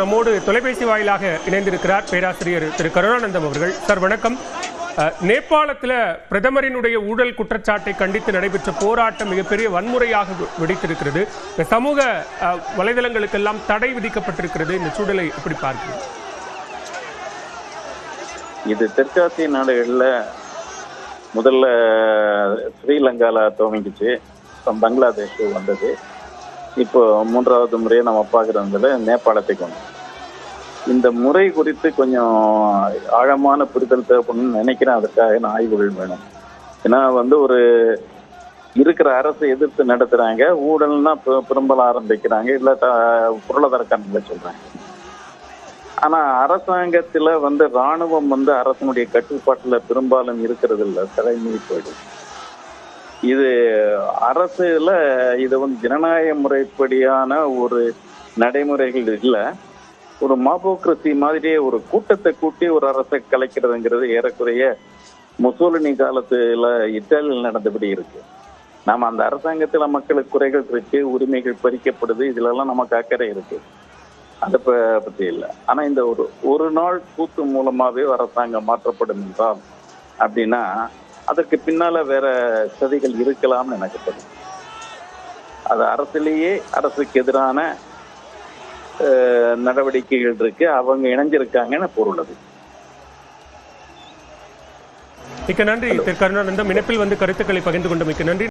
நம்மோடு தொலைபேசி வாயிலாக இணைந்திருக்கிறார் பேராசிரியர் திரு கருணானந்தம் அவர்கள். சார் வணக்கம். நேபாளத்தில் பிரதமரினுடைய ஊழல் குற்றச்சாட்டை கண்டித்து நடைபெற்ற போராட்டம் மிகப்பெரிய வன்முறையாக வெடித்திருக்கிறது. சமூக வலைதளங்களுக்கெல்லாம் தடை விதிக்கப்பட்டிருக்கிறது. இந்த சூழலை எப்படி பார்க்கிறீங்க? இது தெற்காசிய நாடுகளில் முதல்ல ஸ்ரீலங்கால துவங்கிச்சு, பங்களாதேஷ் வந்தது. இப்போ மூன்றாவது முறையை நம்ம பார்க்குறதுல நேபாளத்தை கொண்டு இந்த முறை குறித்து கொஞ்சம் ஆழமான புரிதல் தேவைப்படணும்னு நினைக்கிறேன். அதுக்காக ஆய்வுகள் வேணும். ஏன்னா ஒரு இருக்கிற அரசை எதிர்த்து நடத்துறாங்க, ஊழல்னா பெரும்பாலும் ஆரம்பிக்கிறாங்க, இல்லை பொருளாதார கணக்கில் சொல்றாங்க. ஆனா அரசாங்கத்துல இராணுவம் அரசனுடைய கட்டுப்பாட்டுல பெரும்பாலும் இருக்கிறது இல்லை, தலைமை போயிடும். இது அரசுல இது ஜனநாயக முறைப்படியான ஒரு நடைமுறைகள் இல்லை. ஒரு மாபோக்ரசி மாதிரியே ஒரு கூட்டத்தை கூட்டி ஒரு அரசை கலைக்கிறதுங்கிறது ஏறக்குறைய முசோலினி காலத்துல இத்தாலியில் நடந்தபடி இருக்கு. நாம அந்த அரசாங்கத்துல மக்களுக்கு குறைகள் இருக்கு, உரிமைகள் பறிக்கப்படுது, இதுல எல்லாம் நமக்கு அக்கறை இருக்கு, அதை பத்தி இல்லை. ஆனா இந்த ஒரு நாள் கூத்து மூலமாவே அரசாங்கம் மாற்றப்படும் என்றால் அப்படின்னா அதற்கு பின்னால வேற சதிகள் இருக்கலாம்னு நினைக்கப்படும். அது அரசிலேயே அரசுக்கு எதிரான நடவடிக்கைகள் இருக்கு, அவங்க இணைஞ்சிருக்காங்கன்னு பொருள். அது மிக்க நன்றி திரு கருணானந்தம். இணைப்பில் கருத்துக்களை பகிர்ந்து கொண்ட மிக்க நன்றி.